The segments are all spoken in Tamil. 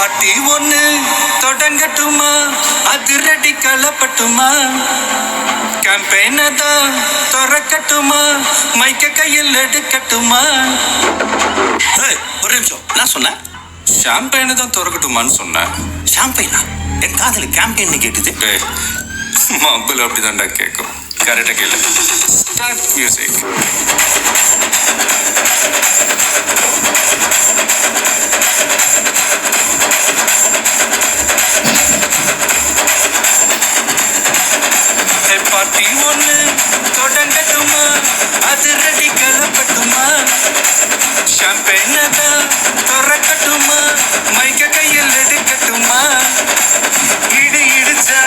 பாட்டி ஒண்ணு தொடங்கட்டுமா, அதிரடி கலப்பட்டுமா, கேம்பெயினை தான் திறக்கட்டுமா, மைக்க கையில் எடுக்கட்டுமா. ஒரு நிமிஷம், நான் சொன்னேன் ஷாம்பெயினை தான் திறக்கட்டுமான்னு சொன்னேன். ஷாம்பெயினா? என் காதல கேம்பெயின் கேட்டுது. மப்பிள் அப்படிதான்டா கேட்கும். கரெக்டா கேளு. Start music. பாட்டி ஒண்ணு தொடங்கட்டுமா, அதிரடி கலப்பட்டுமா, ஷாம்பெயினை தான் திறக்கட்டுமா, மைக்க கையில் எடுக்கட்டுமா. இடு இடிச்சா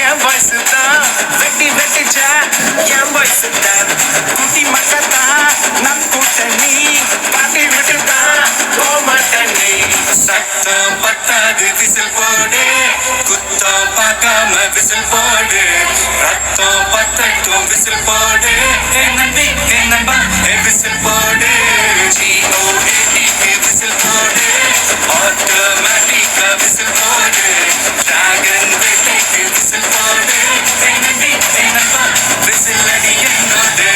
என் பாய்ஸ் தான், வெட்டி வெட்டிச்சா என் பாய்ஸ் தான், குட்டி மக்கத்தான் நம் கூட்டணி, பாட்டி விட்டுதான் போமாட்டணி. சத்தம் பத்தாது விசில் போடு, குத்தம் பார்க்காம விசில் போடு, ரத்தம் பத்தட்டும் விசில் போடு, நம்பி நம்பா விசில் போடு, GOATக்கு விசில் போடு, ஆட்டோமேட்டிக்கா விசில் போடு, டிராகன் வேட்டைக்கு விசில் போடு, நம்பி நம்பா விசில் அடி என்னோடு.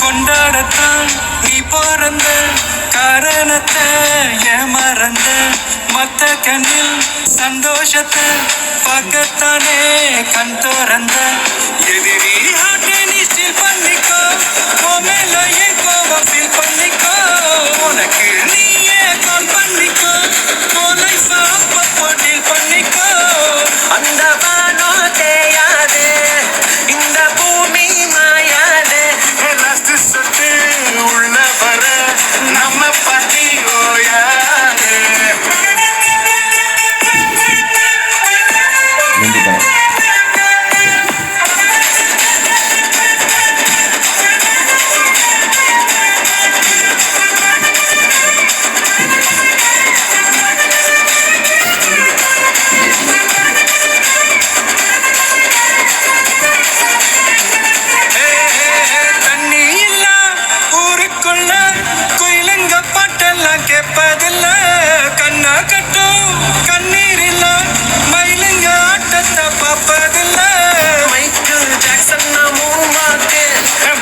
கொண்டாடத்தான் நீ பிறந்த காரணத்தை ஏமறந்த, மத்த கண்ணில் சந்தோஷத்தை பக்கத்தானே கண் திறந்த. எதிரி ஆட்டை நீ ஸ்டீல் பண்ணிக்கோ, மேல என் கோபம் ஃபீல் பண்ணிக்கோ, உனக்கு நீயே கால் பண்ணிக்கோ, லைஃப் அப்பப்போ டீல் பண்ணிக்கோ. அந்த வானோ தேயாது, இந்த பூமி மாயாது, சொத்து உள்ள வர நம்ம பத்தி ஓயாது. கேட்பதில்ல கண்ணா கட்டும் கண்ணீர் இல்ல, மயிலுங்க ஆட்டத்தை பார்ப்பதில்ல. Michael Jackson மூவாக்கு,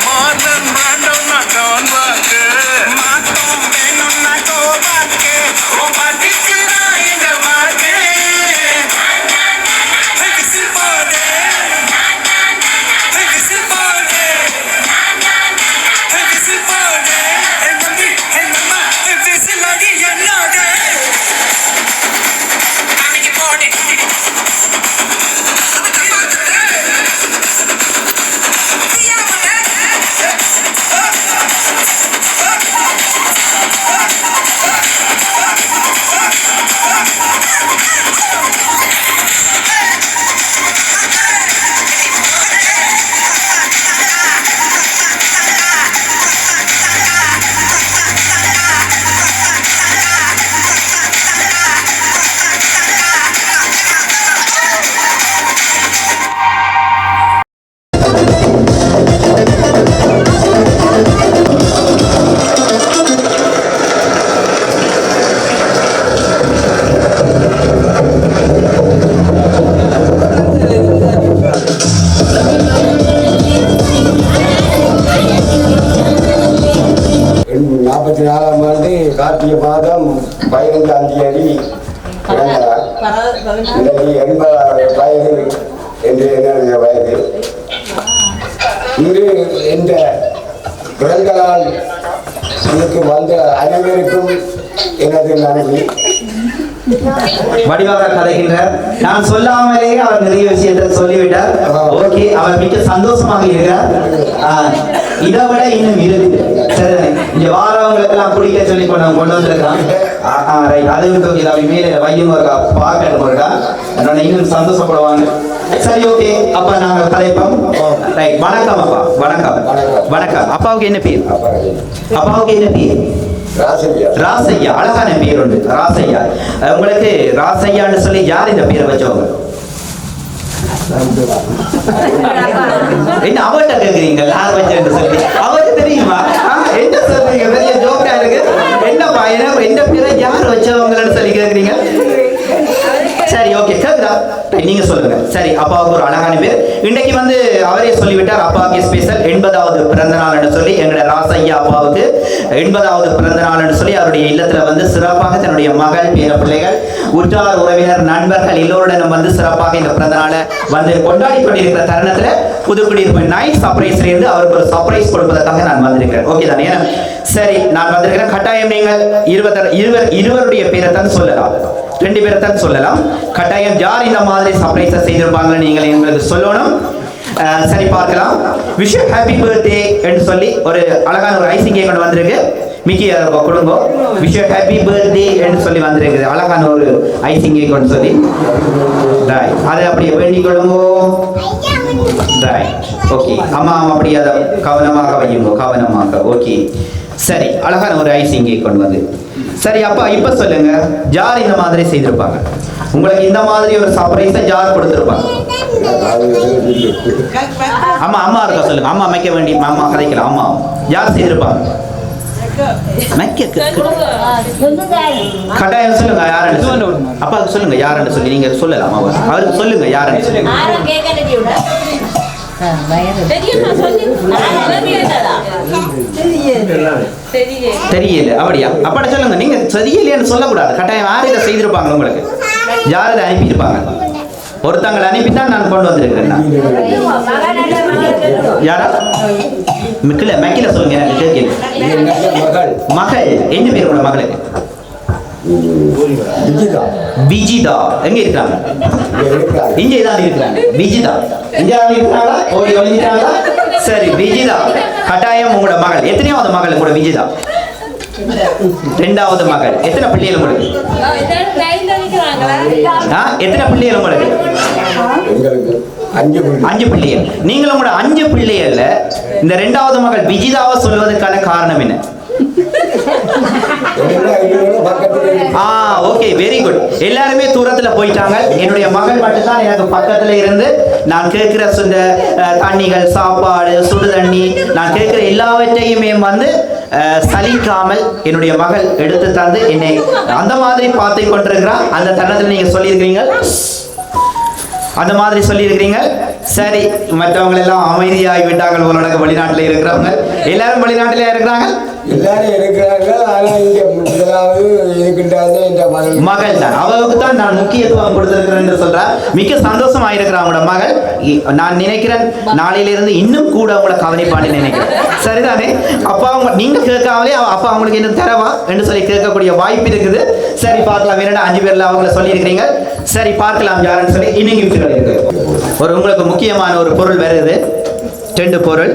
Marlon Brandon Don வாக்கு, மாத்தோம் வேணும்னா கோவாக்கு, பாட்டிக்கிறான் இந்த வாக்கு. விசில் போடு, விசில் போடு, விசில் போடு, விசில் அடி என்னோட. அன்னைக்கு போடு கார்த்திகை மாதம் 15ஆம் தேதி பிறந்தார். 80 வயது என்று என்னுடைய வயது. இன்று இந்த குரல்களால் எனக்கு வந்த அனைவருக்கும் எனது நன்றி. வடிவாக கதைகின்றார். நான் சொல்லாமலேயே அவர் நிறைய விஷயத்தை சொல்லிவிட்டார். ஓகே, அவர் மிக சந்தோஷமாக இருக்கிறார். இதை விட இன்னும் இருக்கு. சரி, இங்க வாரவங்களுக்கு எல்லாம் குடிக்க சொல்லி கொண்டு வந்திருக்கான். அது மேலே வையும் இருக்கா பார்க்கணும் இருக்கா, என்னோட இன்னும் சந்தோஷப்படுவாங்க. சரி ஓகே அப்ப நாங்க கதைப்போம். ரைட், வணக்கம் அப்பா. வணக்கம். வணக்கம். அப்பாவுக்கு என்ன பேர்? அப்பாவுக்கு என்ன பேர்? ராசையா. அழகான பேர் உண்டு, ராசையா. உங்களுக்கு ராசையான்னு சொல்லி யார் இந்த பேரை வச்சவங்க? என்ன அவர்கிட்ட கேக்குறீங்க யார் வச்சேன்னு சொல்லி? அவருக்கு தெரியுமா? என்ன சொல்றீங்க? பெரிய ஜோக்கா இருக்கு. என்னப்பா என்ன பேரை யார் வச்சவங்கன்னு சொல்லி கேக்குறீங்க? சரி ஓகே, கேக்குதா? நீங்க சொல்லுங்க. சரி, அப்பாவுக்கு ஒரு அழகான பேர். இன்னைக்கு வந்து அவரே சொல்லிவிட்டார், அப்பாவுக்கு ஸ்பெஷல் 80வது பிறந்த நாள்னு சொல்லி. எங்களோட ராசையா அப்பாவுக்கு 80வது பிறந்த நாள்னு சொல்லி அவருடைய இல்லத்துல வந்து சிறப்பாக தன்னுடைய மகள், பேர பிள்ளைகள், உற்றார் உறவினர், நண்பர்கள் எல்லோருடன் வந்து சிறப்பாக இந்த பிறந்த நாளை வந்து கொண்டாடி கொண்டிருக்கிற தருணத்துல புதுக்குடியிருப்பு நைட் சர்ப்ரைஸ்ல இருந்து அவருக்கு ஒரு சர்ப்ரைஸ் கொடுப்பதற்காக நான் வந்திருக்கிறேன். ஓகே தானே? சரி, நான் வந்திருக்கிறேன். கட்டாயம் நீங்கள் இருவருடைய பேரை தான் சொல்லலாம், 2 பேரை தான் சொல்லலாம். கட்டாயம் யார் இந்த மாதிரி சர்ப்ரைஸை செய்திருப்பாங்கன்னு நீங்கள் எங்களுக்கு சொல்லணும். சரி, பார்க்கலாம். விஷ் யூ ஹாப்பி பர்த்டே என்று சொல்லி ஒரு அழகான ஒரு ஐசிங் கேக் கொண்டு வந்திருக்கு. மிக்கி கொடுங்க. விஷ் யூ ஹாப்பி பர்த்டே என்று சொல்லி வந்திருக்கு அழகான ஒரு ஐசிங் கேக் கொண்டு சொல்லி. அதை அப்படியே வேண்டிக் கொள்ளுங்க. ஓகே, அம்மா அப்படி அதை கவனமாக வையுங்க, கவனமாக. ஓகே, சரி, அழகான ஒரு ஐசிங் கேக் கொண்டு வந்து. சரி அப்பா, இப்ப சொல்லுங்க, யார் இந்த மாதிரி செய்திருப்பாங்க? உங்களுக்கு இந்த மாதிரி ஒரு சர்ப்ரைஸை யார் கொடுத்திருப்பாங்க? அம்மா அம்மா இருக்கா சொல்லுங்க. அம்மா அமைக்க வேண்டி அம்மா கதைக்கலாம். அம்மா யார் செய்திருப்பாங்க? கட்டாயம் சொல்லுங்க யாருன்னு. அப்பாவுக்கு சொல்லுங்க யாருன்னு சொல்லி நீங்க சொல்லலாம். அவருக்கு சொல்லுங்க யாருன்னு சொல்லி. தெரியல. அப்படியா? அப்படி சொல்லுங்க. நீங்க தெரியலைன்னு சொல்லக்கூடாது. கட்டாயம் யார் இதை செய்திருப்பாங்க? உங்களுக்கு யார் இதை அனுப்பியிருப்பாங்க? ஒருத்தங்களை அனுப்பித்தான் நான் கொண்டு வந்திருக்கிறேன். யாரா? மிக்கில மெக்கில சொல்லுங்க. எனக்கு கேட்கல. மகள் என்ன பேர் உங்களோட மகளுக்கு? விஜிதா. எங்க இருக்காங்க? இங்கே தான் இருக்கிறாங்க. விஜிதா இங்கே தான் இருக்கிறாங்களா? ஓடி ஒளிஞ்சிட்டாங்களா? சரி, விஜிதா கட்டாயம் உங்களோட மகள். எத்தனையாவது மகள் உங்களோட விஜிதா? 2வது மகள். எத்தனை பிள்ளைகள் உங்களுக்கு? எத்தனை பிள்ளைகள் உங்களுக்கு? 5 பிள்ளைகள். நீங்கள் உங்களோட 5 பிள்ளைகள்ல இந்த 2வது மகள் விஜிதாவை சொல்வதற்கான காரணம் என்ன? Okay, very good. எல்லாருமே தூரத்துல போயிட்டாங்க. என்னுடைய மகள் மட்டும் தான் எனக்கு பக்கத்துல இருந்து நான் கேட்கிற தண்ணிகள், சாப்பாடு, சுடு தண்ணி, நான் கேட்கிற எல்லாவற்றையுமே வந்து சலிக்காமல் என்னுடைய மகள் எடுத்து தந்து என்னை அந்த மாதிரி பார்த்து கொண்டிருக்கிறார். அந்த தருணத்தில் நீங்க சொல்லியிருக்கிறீங்க, அந்த மாதிரி சொல்லியிருக்கிறீங்க. சரி, மற்றவங்க எல்லாம் அமைதியாகி விட்டாங்க. உலக வெளிநாட்டில் இருக்கிறவங்க எல்லாரும் வெளிநாட்டிலே இருக்கிறாங்க. எல்லாரும் இருக்கிறாங்க. ஆனா இங்க முதலாவது இருக்கின்றாங்க என்ற மகள் தான். அவளுக்கு தான் நான் முக்கியத்துவம் கொடுத்திருக்கிறேன் என்று சொல்றேன். மிக்க சந்தோஷமா இருக்கிறான் உங்களோட மகள். நான் நினைக்கிறேன் நாளையிலிருந்து இன்னும் கூட உங்களை கவனிப்பான்னு நினைக்கிறேன். சரிதானே? அப்பா நீங்க கேட்காமலே அப்பா அவங்களுக்கு என்ன தரவா என்று சொல்லி கேட்கக்கூடிய வாய்ப்பு இருக்குது. சரி, பார்க்கலாம். 5 பேர்ல அவங்கள சொல்லி இருக்கிறீங்க. சரி, பார்க்கலாம் யாருன்னு சொல்லி. இன்னைக்கு இருக்கு ஒரு உங்களுக்கு முக்கியமான ஒரு பொருள் வருது. 2 பொருள்.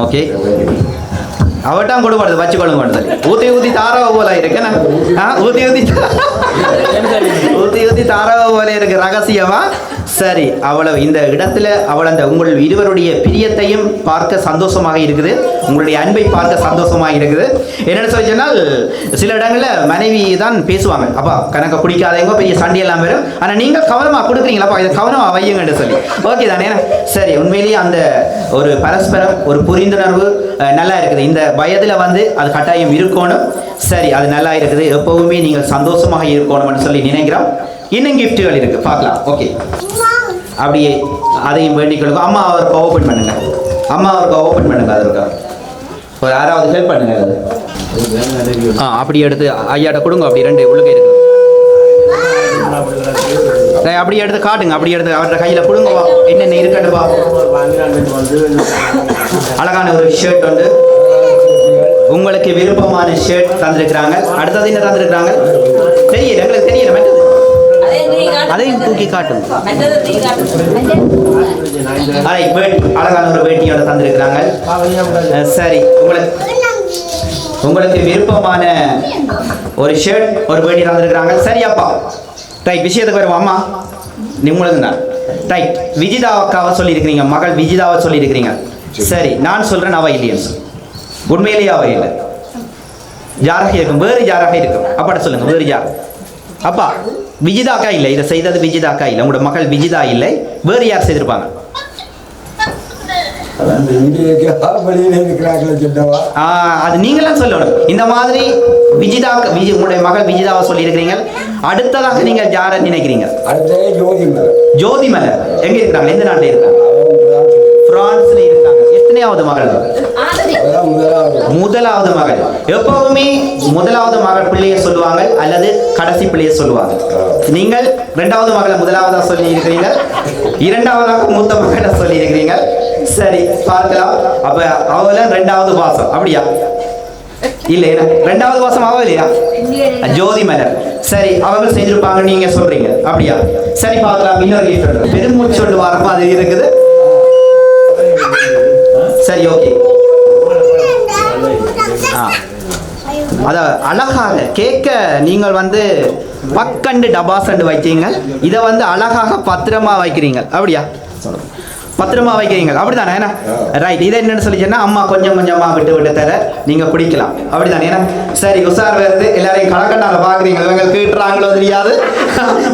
ஓகே, அவட்டாம் கொடுப்பாடு வச்சுக்கொள்ளுங்க. ஊத்தி ஊத்தி தாரவ போல இருக்கு. ஊத்தி ஊத்தி தாரவ போல இருக்கு ரகசியமா. சரி, அவ்வளவு இந்த இடத்துல அவள் அந்த உங்கள் இருவருடைய பிரியத்தையும் பார்க்க சந்தோஷமாக இருக்குது. உங்களுடைய அன்பை பார்க்க சந்தோஷமாக இருக்குது. என்னென்னு சொல்லி சொன்னால் சில இடங்களில் மனைவி தான் பேசுவாங்க, அப்பா கணக்க குடிக்காதவங்க பெரிய சண்டையெல்லாம் வரும். ஆனால் நீங்கள் கவனமாக கொடுக்குறீங்களாப்பா, இதை கவனமாக வையுங்கன்னு சொல்லி. ஓகே தானே? சரி, உண்மையிலேயே அந்த ஒரு பரஸ்பரம் ஒரு புரிந்துணர்வு நல்லா இருக்குது. இந்த வயதில் வந்து அது கட்டாயம் இருக்கணும். சரி, அது நல்லா இருக்குது. எப்பவுமே நீங்கள் சந்தோஷமாக இருக்கணும்னு சொல்லி நினைக்கிறோம். இன்னும் கிஃப்ட்டுகள் இருக்கு, பார்க்கலாம். ஓகே, அப்படியே அதையும் வேண்டிக் கொள்ளுங்க. அம்மா அவருக்கு ஓப்பன் பண்ணுங்க. அம்மா அவருக்கு ஓப்பன் பண்ணுங்க. அதற்கு ஒரு யாராவது ஹெல்ப் பண்ணுங்க. அப்படி எடுத்து ஐயாட்ட கொடுங்க. அப்படி 2 உள்ளுக்க இருக்கு. அப்படி எடுத்து காட்டுங்க. அப்படி எடுத்து அவர்கிட்ட கையில் கொடுங்க. என்னென்ன இருக்கட்டுப்பா. அழகான ஒரு ஷர்ட் வந்து உங்களுக்கு விருப்பமான ஷர்ட் தந்திருக்கிறாங்க. அடுத்தது என்ன தந்திருக்கிறாங்க தெரியல, எங்களுக்கு தெரியல. அதையும் தூக்கி காட்டும். அழகான ஒரு வேட்டியோட தந்திருக்கிறாங்க. சரி, உங்களுக்கு விருப்பமான ஒரு ஷர்ட் ஒரு வேட்டி தந்திருக்கிறாங்க. சரி அப்பா, ரைட், விஷயத்துக்கு வருவோம். அம்மா உங்களுக்கு தான் ரைட். விஜிதா அக்காவை சொல்லியிருக்கிறீங்க, மகள் விஜிதாவை சொல்லியிருக்கிறீங்க. சரி, நான் சொல்றேன் அவ இல்லைன்னு சொல்லு. உண்மையிலேயே அவ இல்லை. யாராக இருக்கும்? வேறு யாராக இருக்கும்? அப்பாட்ட சொல்லுங்க, வேறு யார்? அப்பா, விஜிதா அக்கா இல்லை, இதை செய்தது விஜிதா அக்கா இல்லை, உங்களோட மகள் விஜிதா இல்லை, வேறு யார் செய்திருப்பாங்க? அது நீங்களாம் சொல்லணும். இந்த மாதிரி விஜிதா உங்களுடைய மகள் விஜிதாவை சொல்லியிருக்கிறீங்க. அடுத்ததாக நீங்க யாரை நினைக்கிறீங்க? ஜோதி மலர் எங்க இருக்கிறாங்க? எந்த நாட்டில் இருக்காங்க? பிரான்ஸ்ல இருக்காங்க. எத்தனையாவது மகள்? முதலாவது மகள். எப்பவுமே முதலாவது மகள் பிள்ளைய சொல்லுவாங்க அல்லது கடைசி பிள்ளைய சொல்லுவாங்க. நீங்கள் இரண்டாவது மகளை முதலாவதா சொல்லி இருக்கிறீங்க, இரண்டாவதாக மூத்த மகளை சொல்லி இருக்கிறீங்க. சரி, பார்க்கலாம். அப்ப அவள இரண்டாவது வாசம் அப்படியா? இல்ல, இரண்டாவது வாசம் அவ இல்லையா? ஜோதி மலர். சரி, அவங்க செஞ்சிருப்பாங்க நீங்க சொல்றீங்க அப்படியா? சரி, பார்க்கலாம். இன்னொரு பெருமூச்சு சொல்லு வர மாதிரி இருக்குது. சரி, ஓகே. அத அழகாக கேட்க நீங்கள் வந்து பக்கண்டு டபாசண்டு வைக்கிறீங்க, இதை வந்து அழகாக பத்திரமா வைக்கிறீங்க அப்படியா? பத்திரமா வைக்கிறீங்க அப்படிதானே? ஏன்னா ரைட். இதை என்னன்னு சொல்லிச்சேன்னா அம்மா கொஞ்சம் கொஞ்சமா விட்டு விட்டு தர நீங்க குடிக்கலாம் அப்படிதானே? ஏன்னா சரி, உஷார் வருது. எல்லாரையும் கலக்கண்டால பாக்குறீங்க, இவங்க கேட்டுறாங்களோ தெரியாது,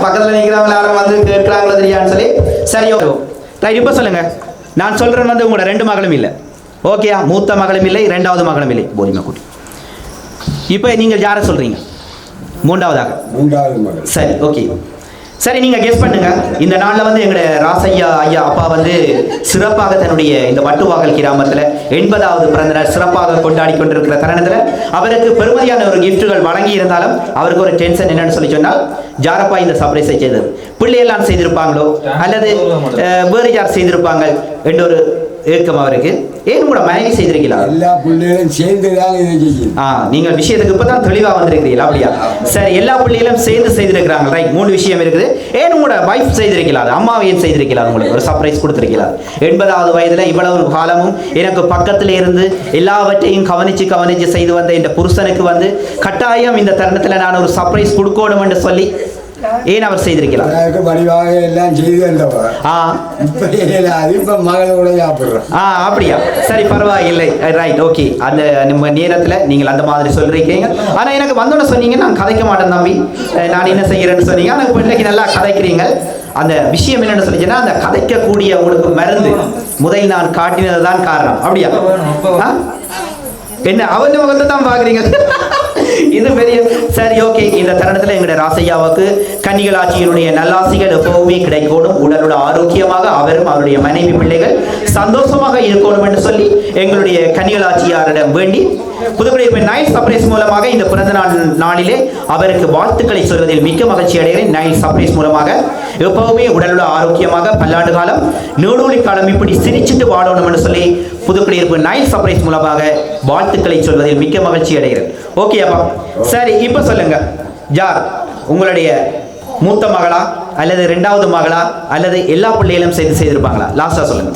பக்கத்துல நிக்கிறவங்க யாரும் வந்து கேட்டுறாங்களோ தெரியாதுன்னு சொல்லி. சரி, ஓகே ரைட். இப்ப சொல்லுங்க, நான் சொல்றேன் வந்து உங்களோட ரெண்டு மகளும் இல்லை, ஓகேயா? மூத்த மகளும் இல்லை, இரண்டாவது மகளும் இல்லை. போதிமா கூட்டி. இப்போ நீங்கள் யாரை சொல்றீங்க? மூன்றாவதாக. சரி, ஓகே. சரி, நீங்க கெஸ் பண்ணுங்க. இந்த நாள்ல வந்து எங்களோட ராசையா ஐயா அப்பா வந்து சிறப்பாக தன்னுடைய இந்த வட்டுவாகல் கிராமத்துல 80வது பிறந்த நாள் சிறப்பாக கொண்டாடி கொண்டிருக்கிற தருணத்துல அவருக்கு பெருமதியான ஒரு கிஃப்ட்டுகள் வழங்கி இருந்தாலும் அவருக்கு ஒரு டென்ஷன் என்னன்னு சொல்லி சொன்னால், ஜாரப்பா இந்த சர்ப்ரைஸை செய்தது பிள்ளையெல்லாம் செய்திருப்பாங்களோ அல்லது வேறு யார் செய்திருப்பாங்க என்ற ஒரு ஏக்கம் அவருக்கு. ஏன் கூட மனைவி செய்திருக்கலாம்? எல்லா பிள்ளைகளும் சேர்ந்துதான் இதை செய்யும். நீங்கள் விஷயத்துக்கு இப்பதான் தெளிவா வந்திருக்கிறீங்களா? அப்படியா? சரி, எல்லா பிள்ளைகளும் சேர்ந்து செய்திருக்கிறாங்க. ரைட். 3 விஷயம் இருக்குது. ஏன் உங்களோட வைஃப் செய்திருக்கலாம்? அம்மாவை ஏன் செய்திருக்கலாம்? உங்களுக்கு ஒரு சர்ப்ரைஸ் கொடுத்திருக்கலாம். 80வது வயதுல இவ்வளவு காலமும் எனக்கு பக்கத்துல இருந்து எல்லாவற்றையும் கவனிச்சு செய்து வந்த இந்த புருஷனுக்கு வந்து கட்டாயம் இந்த தருணத்துல நான் ஒரு சர்ப்ரைஸ் கொடுக்கணும் என்று சொல்லி ஏன் அவர் செய்திருக்கிறார்? வடிவாக எல்லாம் செய்து வந்தவர். இப்ப மகளோட சாப்பிடுறோம். அப்படியா? சரி, பரவாயில்லை. Right, okay. அந்த நம்ம நேரத்துல நீங்கள் அந்த மாதிரி சொல்றீங்க. ஆனா எனக்கு வந்தோன்னு சொன்னீங்க நான் கதைக்க மாட்டேன் தம்பி, நான் என்ன செய்யறேன்னு சொன்னீங்க. ஆனா இன்னைக்கு நல்லா கதைக்கிறீங்க. அந்த விஷயம் என்னன்னு சொல்லிச்சுன்னா, அந்த கதைக்கக்கூடிய உங்களுக்கு மருந்து முதல் நான் காட்டினதுதான் காரணம். அப்படியா? என்ன அவன் முகத்தை தான் பாக்குறீங்க? இது பெரிய. சரி, ஓகே. இந்த தருணத்தில் எங்களுடைய ராசையாவுக்கு கன்னிகள் ஆட்சியினுடைய நல்லாசிகள் எப்பவுமே கிடைக்கணும், உடலோட ஆரோக்கியமாக அவரும் அவருடைய மனைவி பிள்ளைகள் சந்தோஷமாக இருக்கணும் என்று சொல்லி எங்களுடைய கன்னிகள் ஆட்சியாரிடம் வேண்டி புதுக்குடியிருப்பு நைல் சர்ப்ரைஸ் மூலமாக இந்த பிறந்த நாளிலே அவருக்கு வாழ்த்துக்களை சொல்வதில் மிக்க மகிழ்ச்சி அடைகிறேன். நைல் சர்ப்ரைஸ் மூலமாக எப்பவுமே உடலோட ஆரோக்கியமாக பல்லாண்டு காலம் நீடூழி காலம் இப்படி சிரிச்சுட்டு வாழணும் என்று சொல்லி புதுக்குடியிருப்பு நைல் சர்ப்ரைஸ் மூலமாக வாழ்த்துக்களை சொல்வதில் மிக்க மகிழ்ச்சி அடைகிறேன். ஓகே அப்பா. சரி, இப்ப சொல்லுங்க, யார் உங்களுடைய மூத்த மகளா அல்லது இரண்டாவது மகளா அல்லது எல்லா பிள்ளைகளும் சேர்ந்து செய்திருப்பாங்களா? லாஸ்டா சொல்லுங்க,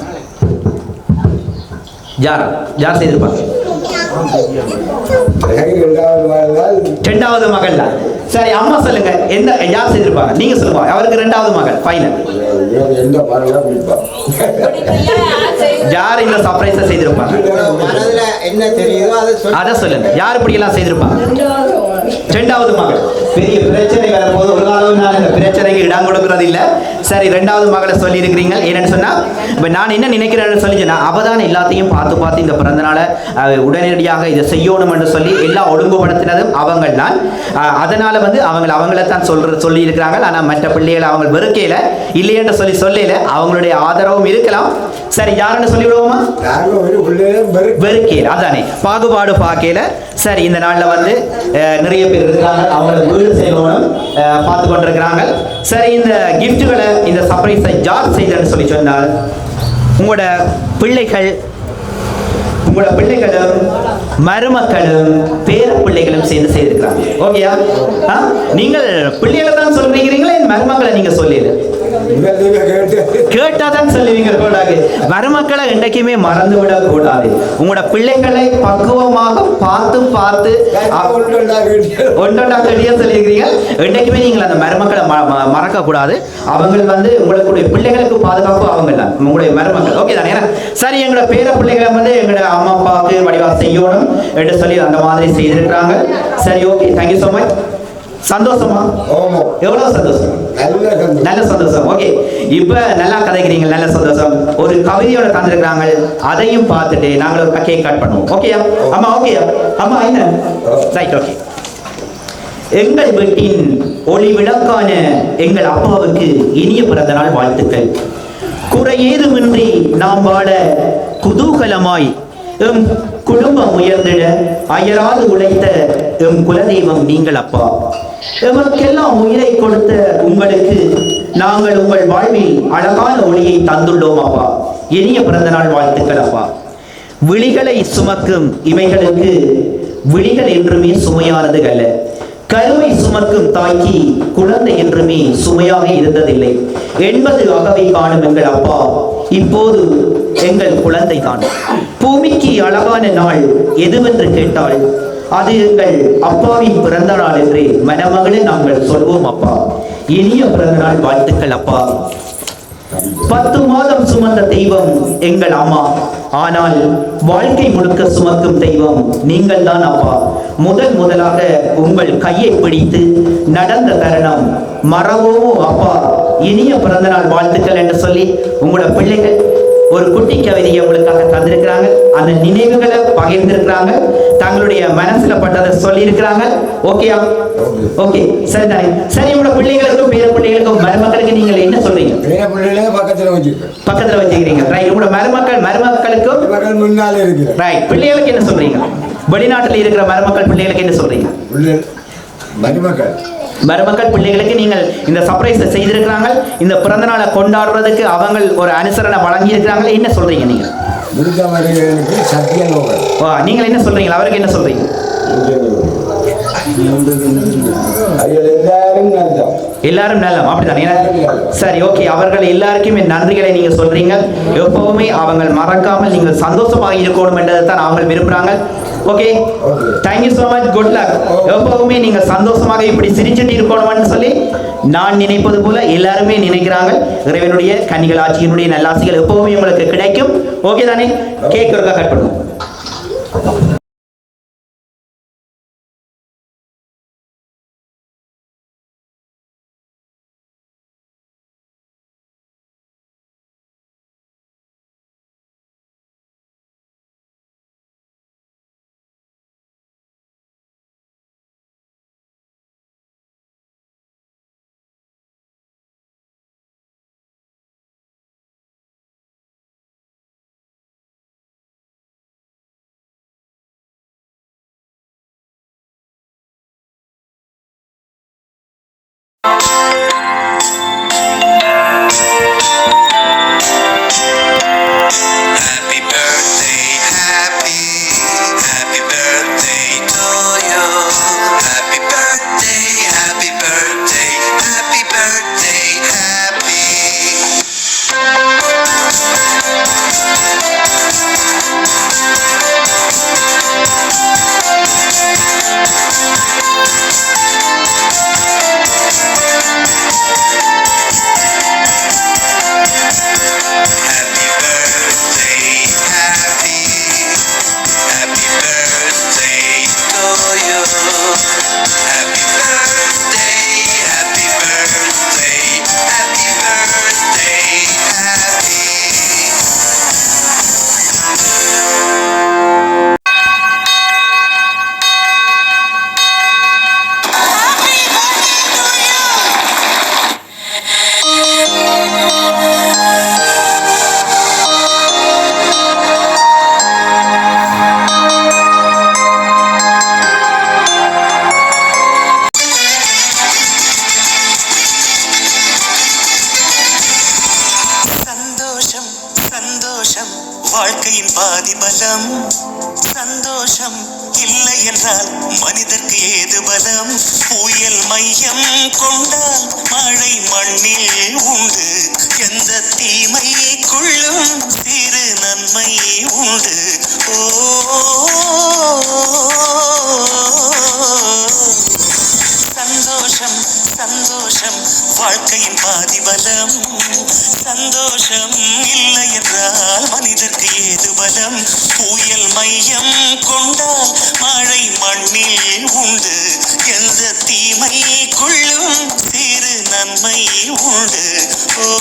யார் செய்திருப்பாங்க? இரண்டாவது மகள் தான். சரி, அம்மா சொல்லுங்க, எந்த யார் செய்திருப்பாங்க? நீங்க சொல்லுங்க. அவருக்கு இரண்டாவது மகள் ஃபைனல். யார் இந்த சர்ப்ரைஸை செய்திருப்பாங்க? என்ன தெரியுதோ அதை சொல்லுங்க. யார் இப்படி எல்லாம் செய்திருப்பாங்க? இரண்டாவது மகள். பெரிய பிரச்சனை வரும்போது ஒரு காலம் நான் இந்த பிரச்சனைக்கு இடம் கொடுக்கறது இல்லை. சரி, இரண்டாவது மகளை சொல்லி இருக்கிறீங்க. என்னன்னு சொன்னா, இப்ப நான் என்ன நினைக்கிறேன்னு சொல்லிச்சுன்னா, அவதான் எல்லாத்தையும் பார்த்து இந்த பிறந்த நாளை உடனடியாக இதை செய்யணும் என்று சொல்லி எல்லா ஒழுங்குபடுத்தினதும் அவங்க தான். அதனால வந்து அவங்கள தான் சொல்லி இருக்கிறாங்க. ஆனா மற்ற பிள்ளைகளை அவங்க வெறுக்கையில இல்லையென்று சொல்லல, அவங்களுடைய ஆதரவும் இருக்கலாம். சரி, யாருன்னு சொல்லிவிடுவோமா? வெறுக்கையில் அதானே பாகுபாடு பார்க்கல. சரி, இந்த நாள்ல வந்து நிறைய பேர் இருக்காங்க, அவங்களுக்கு வீடு செய்யணும் பார்த்து கொண்டிருக்கிறாங்க. சரி, இந்த கிஃப்ட்டுகளை இந்த சர்ப்ரைஸை யார் செய்தன்னு சொல்லி சொன்னால் உங்களோட பிள்ளைகளும் மருமக்களும் பேர பிள்ளைகளும் சேர்ந்து செய்திருக்கிறாங்க. ஓகேயா? நீங்கள் பிள்ளைகளை தான் சொல்றீங்களா, என் மருமக்களை நீங்க சொல்லல? கேட்டாதான் சொல்லுவீங்க கூடாது. மருமக்களை என்றைக்குமே மறந்து விடக் கூடாது. உங்களோட பிள்ளைகளை பக்குவமாக பார்த்து பார்த்து ஒன்றொண்டா கட்டியா சொல்லியிருக்கிறீங்க. என்றைக்குமே நீங்கள் அந்த மருமக்களை மறக்க கூடாது. அவங்க வந்து உங்களுடைய பிள்ளைகளுக்கு பாதுகாப்பு அவங்க தான் உங்களுடைய மருமக்கள். ஓகே தானே? சரி, எங்களோட பேர பிள்ளைகளை வந்து எங்களோட அம்மா அப்பாவுக்கு வடிவா செய்யணும் என்று சொல்லி அந்த மாதிரி செய்திருக்கிறாங்க. சரி, ஓகே, தேங்க்யூ ஸோ மச். சந்தோஷமா? எவ்வளவு சந்தோஷம், நல்ல சந்தோஷம். ஓகே, இப்ப நல்லா கதைக்கிறீங்க, நல்ல சந்தோஷம். ஒரு கவிதையோட தந்திருக்கிறாங்க, அதையும் பார்த்துட்டு நாங்கள் ஒரு கேக் கட் பண்ணுவோம். ஓகே அம்மா? ஓகே அம்மா, என்ன ரைட்? ஓகே. எங்கள் வீட்டின் ஒளி விளக்கான எங்கள் அப்பாவுக்கு இனிய பிறந்த நாள் வாழ்த்துக்கள். குறை ஏதுமின்றி நாம் வாழ குதூகலமாய் எம் குடும்பம் உயர்ந்திட அயராது உழைத்த எம் குலதெய்வம் நீங்கள் அப்பா. எமக்கெல்லாம் உயிரை கொடுத்த உங்களுக்கு நாங்கள் உங்கள் வாழ்வில் அழகான ஒளியை தந்துள்ளோம் அப்பா. இனிய பிறந்த நாள் வாழ்த்துக்கள் அப்பா. விழிகளை சுமக்கும் இமைகளுக்கு விழிகள் என்றுமே சுமையானது அல்ல. கருவை சுமக்கும் தாய்க்கு குழந்தை என்றுமே சுமையாக இருந்ததில்லை என்பது அகவை காணும் எங்கள் அப்பா இப்போது எங்கள் குழந்தை தான். பூமிக்கு அழகான நாள் எதுவென்று கேட்டால் அது எங்கள் அப்பாவின் பிறந்த நாள் என்று மனமகளே நாங்கள் சொல்வோம் அப்பா. இனிய பிறந்த நாள் வாழ்த்துக்கள் அப்பா. 10 மாதம் சுமந்த தெய்வம் எங்கள் அம்மா, ஆனால் வாழ்க்கை முழுக்க சுமக்கும் தெய்வம் நீங்கள் தான் அப்பா. முதலாக உங்கள் கையை பிடித்து நடந்த தருணம் மறவோமோ அப்பா. இனிய பிறந்த நாள் வாழ்த்துக்கள் என்று சொல்லி உங்களோட பிள்ளைகள் ஒரு குட்டி கவிதையை உங்களுக்காக தந்திருக்கிறாங்க. அந்த நினைவுகளை பகிர்ந்திருக்கிறாங்க, தங்களுடைய மனசுல பட்டதை சொல்லி இருக்கிறாங்க. ஓகேயா? ஓகே, சரிதானே? சரி, உங்களோட பிள்ளைகளுக்கும் பேர பிள்ளைகளுக்கும் மருமக்களுக்கு நீங்கள் என்ன சொல்றீங்க? பக்கத்துல வச்சுக்கிறீங்க. ரைட். உங்களோட மருமக்களுக்கும் முன்னாலே இருக்கு. ரைட். பிள்ளைகளுக்கு என்ன சொல்றீங்க? வெளிநாட்டில் இருக்கிற மருமக்கள் பிள்ளைகளுக்கு என்ன சொல்றீங்க? மருமக்கள் பிள்ளைகளுக்கு நீங்கள் இந்த சர்ப்ரைஸை செய்திருக்கிறாங்க. இந்த பிறந்த நாளை கொண்டாடுறதுக்கு அவங்க ஒரு அனுசரணை வழங்கி இருக்கிறாங்களே, என்ன சொல்றீங்க நீங்க? நீங்கள் என்ன சொல்றீங்க? அவருக்கு என்ன சொல்றீங்க? எல்லாரும் நல்ல அப்படித்தானே? சரி, ஓகே. அவர்கள் எல்லாருக்குமே நன்றிகளை நீங்க சொல்றீங்க. எப்பவுமே அவங்க மறக்காமல் நீங்கள் சந்தோஷமாக இருக்கணும் என்றதை தான் அவங்க விரும்புறாங்க. Okay, thank you so much. Good luck. எப்பவுமே நீங்க சந்தோஷமாக இப்படி சிரிச்சுட்டு இருக்கணும்னு சொல்லி நான் நினைப்பது போல எல்லாருமே நினைக்கிறாங்க. இறைவனுடைய கன்னிகள் ஆட்சியினுடைய நல்லாசிகள் எப்பவுமே உங்களுக்கு கிடைக்கும். ஓகே தானே? கேக் ஒருக்கா கட் பண்ணுவோம். Happy birthday, happy birthday to you. Happy birthday, happy birthday, happy birthday, happy. வாழ்க்கையின் பாதி பலம் சந்தோஷம் இல்லை என்றால் மனிதர்க்கு ஏது பலம் புயல் மையம் கொண்டால் மழை மண்ணில் உண்டு வாழ்க்கையின் பாதிபலம். சந்தோஷம் இல்லை என்றால் மனிதர்க்கு ஏது பலம்? புயல் மையம் கொண்டால் மழை மண்ணில் உண்டு. எந்த தீமைக்குள்ளும் சிறு நன்மை உண்டு. ஓ